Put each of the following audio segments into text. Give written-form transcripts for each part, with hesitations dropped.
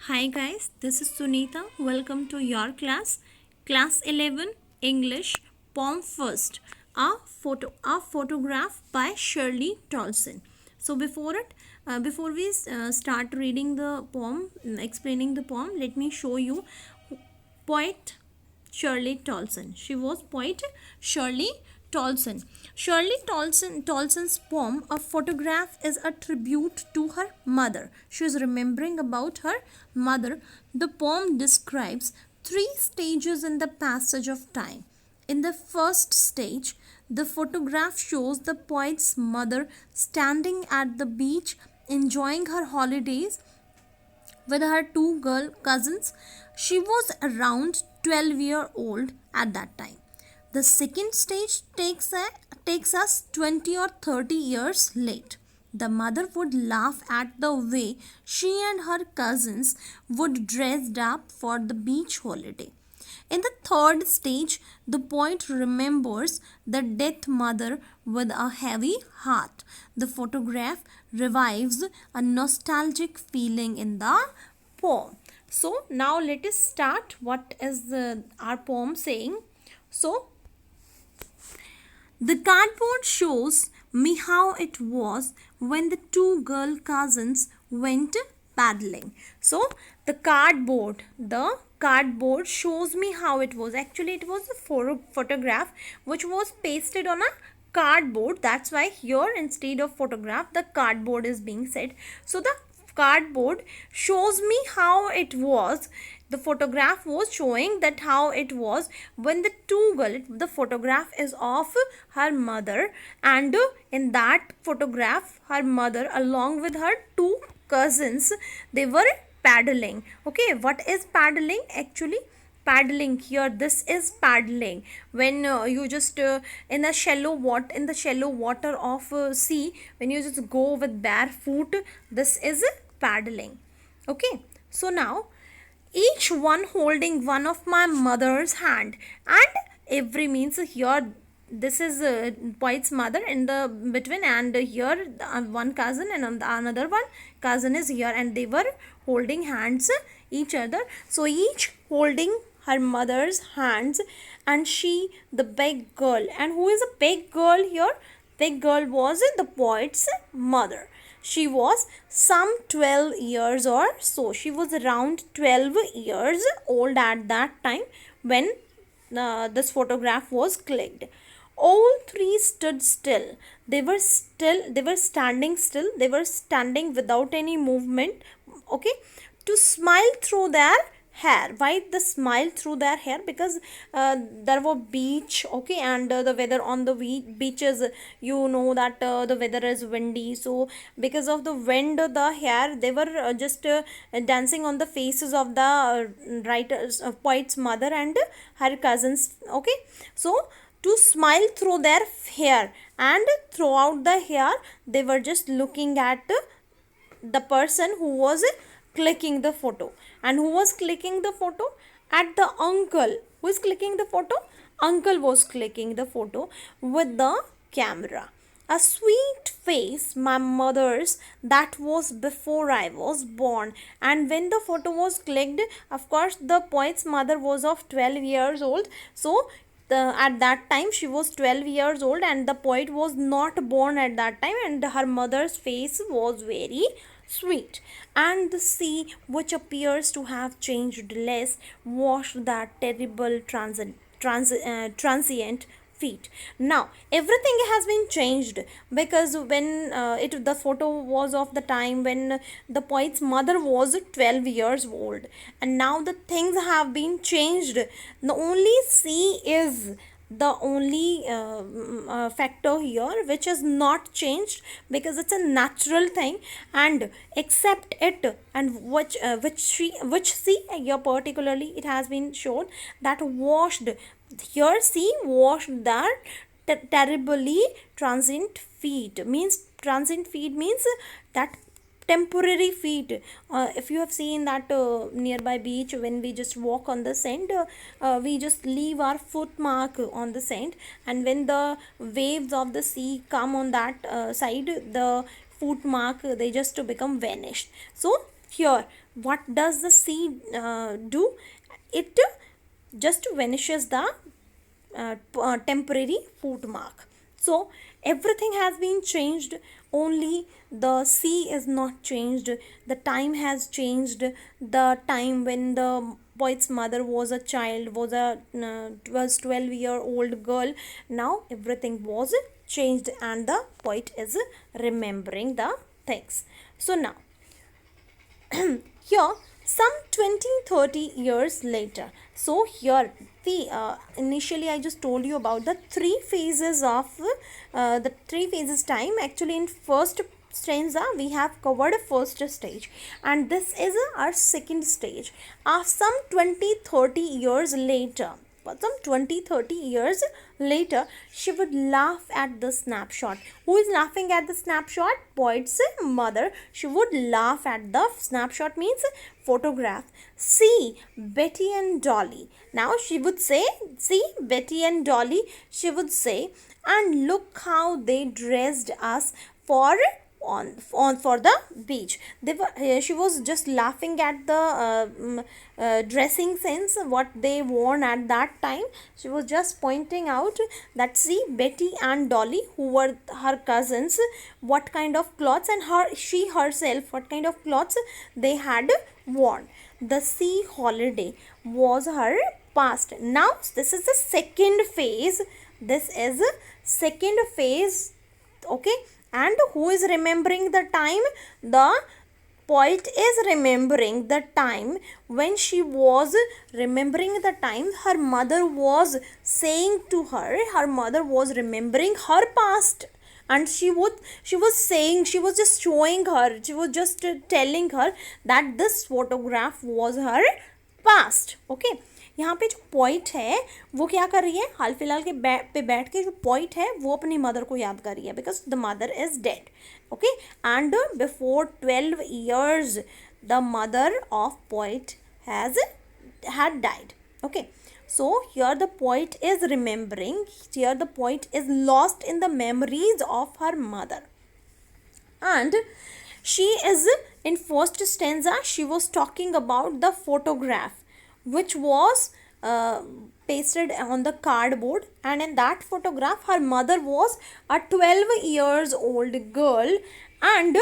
Hi guys, this is Sunita. Welcome to your class, class 11 English Poem First, a photograph by Shirley Tolson. So before we start reading the poem, explaining the poem, let me show you poet Shirley Tolson. She was poet Shirley Tolson. Tolson's poem, A Photograph, is a tribute to her mother. She is remembering about her mother. The poem describes three stages in the passage of time. In the first stage, the photograph shows the poet's mother standing at the beach enjoying her holidays with her two girl cousins. She was around 12-year-old at that time. The second stage takes us 20 or 30 years late. The mother would laugh at the way she and her cousins would dressed up for the beach holiday. In the third stage, the poet remembers the dead mother with a heavy heart. The photograph revives a nostalgic feeling in the poem. So now let us start. What is our poem saying? So the cardboard shows me how it was when the two girl cousins went paddling. So the cardboard shows me how it was. Actually, it was a photograph which was pasted on a cardboard. That's why here instead of photograph, the cardboard is being said. So the cardboard shows me how it was. The photograph was showing that how it was when the photograph is of her mother, and in that photograph her mother along with her two cousins, they were paddling. Okay, what is paddling? Actually, paddling here, this is paddling when you just in the shallow water of sea, when you just go with barefoot, this is paddling. Okay, so now each one holding one of my mother's hand, and every means here this is poet's mother in the between, and here one cousin and another one cousin is here, and they were holding hands each other. So each holding her mother's hands, and she the big girl. And who is a big girl here? Big girl was the poet's mother. She was some 12 years or so. She was around 12 years old at that time when this photograph was clicked. All three stood still. They were standing still. They were standing without any movement. Okay, to smile through their hair. Why the smile through their hair? Because there were beach. Okay, and the weather on the beaches, you know that the weather is windy, so because of the wind, the hair, they were just dancing on the faces of the writer's poet's mother and her cousins. Okay, so to smile through their hair, and throughout the hair they were just looking at the person who was clicking the photo. And who was clicking the photo? At the uncle. Who is clicking the photo? Uncle was clicking the photo with the camera. A sweet face, my mother's, that was before I was born. And when the photo was clicked, of course the poet's mother was of 12 years old. So at that time she was 12 years old, and the poet was not born at that time, and her mother's face was very sweet. And the sea, which appears to have changed less, washed that terrible transient feet. Now everything has been changed, because when the photo was of the time when the poet's mother was 12 years old, and now the things have been changed. The only sea is the only factor here which is not changed, because it's a natural thing, and accept it. And which sea here particularly it has been shown that washed, here sea washed that terribly transient feet. Means transient feet means that temporary feet. If you have seen that nearby beach, when we just walk on the sand, we just leave our foot mark on the sand, and when the waves of the sea come on that side, the foot mark, they just become vanished. So here what does the sea do? It just vanishes the temporary footmark. So everything has been changed, only the sea is not changed. The time has changed. The time when the poet's mother was a child, was 12-year-old girl. Now everything was changed and the poet is remembering the things. So now here some 20-30 years later, so here the initially I just told you about the three phases of the three phases time. Actually in first stanza we have covered first stage, and this is our second stage. Some 20-30 years later, but some 20-30 years later, she would laugh at the snapshot. Who is laughing at the snapshot? Poet's mother. She would laugh at the snapshot, means photograph. See Betty and Dolly. Now she would say, see Betty and Dolly, she would say, and look how they dressed us for on for the beach. They were she was just laughing at the dressing sense, what they worn at that time. She was just pointing out that see Betty and Dolly, who were her cousins, what kind of clothes, and she herself, what kind of clothes they had worn. The sea holiday was her past. Now this is the second phase. This is second phase. Okay, and who is remembering the time? The poet is remembering the time when she was remembering the time her mother was saying to her. Her mother was remembering her past, and she was saying, she was just showing her, she was just telling her that this photograph was her past. Okay, यहाँ पे जो point है वो क्या कर रही है, हाल फिलहाल के पे बैठ के जो पॉइंट है वो अपनी मदर को याद कर रही है, because the mother is dead. Okay, and before 12 years the mother of poet had died. Okay, so here the poet is remembering, here the poet is lost in the memories of her mother. And she is in first stanza, she was talking about the photograph which was pasted on the cardboard, and in that photograph her mother was a 12 years old girl, and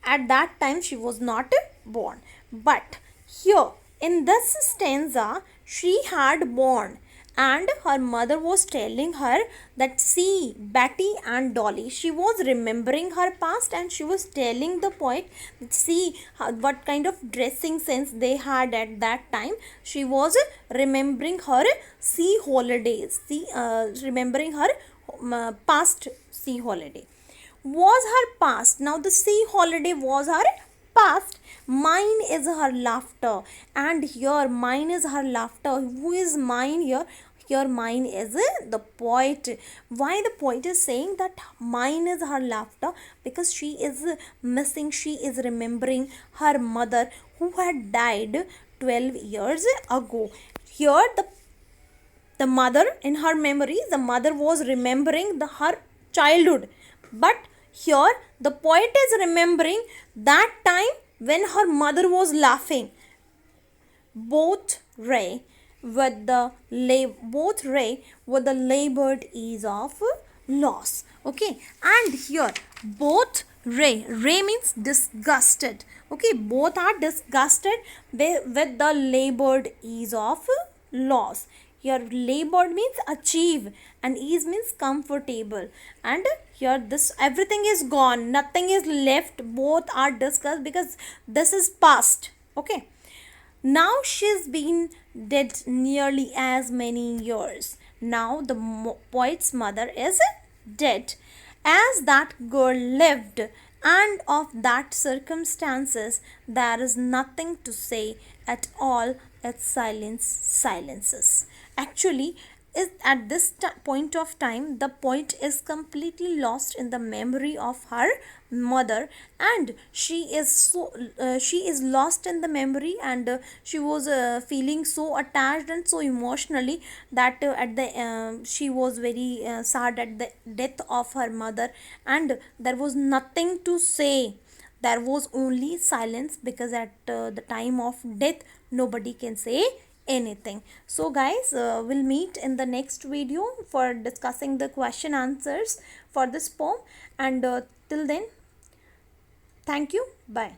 at that time she was not born. But here in this stanza she had born, and her mother was telling her that see Betty and Dolly, she was remembering her past, and she was telling the poet that see what kind of dressing sense they had at that time. She was remembering her sea holidays, remembering her past sea holiday was her past. Now the sea holiday was her past. Mine is her laughter, and here mine is her laughter. Who is mine here? Here mine is the poet. Why the poet is saying that mine is her laughter? Because she is missing, she is remembering her mother who had died 12 years ago. Here the mother, in her memory, the mother was remembering her childhood, but here the poet is remembering that time when her mother was laughing. Both ray with the labored ease of loss. Okay, and here both ray means disgusted. Okay, both are disgusted with the labored ease of loss. Here labored means achieve, and ease means comfortable, and here this everything is gone, nothing is left, both are discussed because this is past. Okay, now she's been dead nearly as many years. Now the poet's mother is dead as that girl lived, and of that circumstances there is nothing to say at all. Its silences. Actually, is at this point of time the poet is completely lost in the memory of her mother, and she is lost in the memory, and she was feeling so attached and so emotionally that at the she was very sad at the death of her mother, and there was nothing to say. There was only silence because at the time of death nobody can say anything. So guys, we'll meet in the next video for discussing the question answers for this poem, and till then, thank you, bye.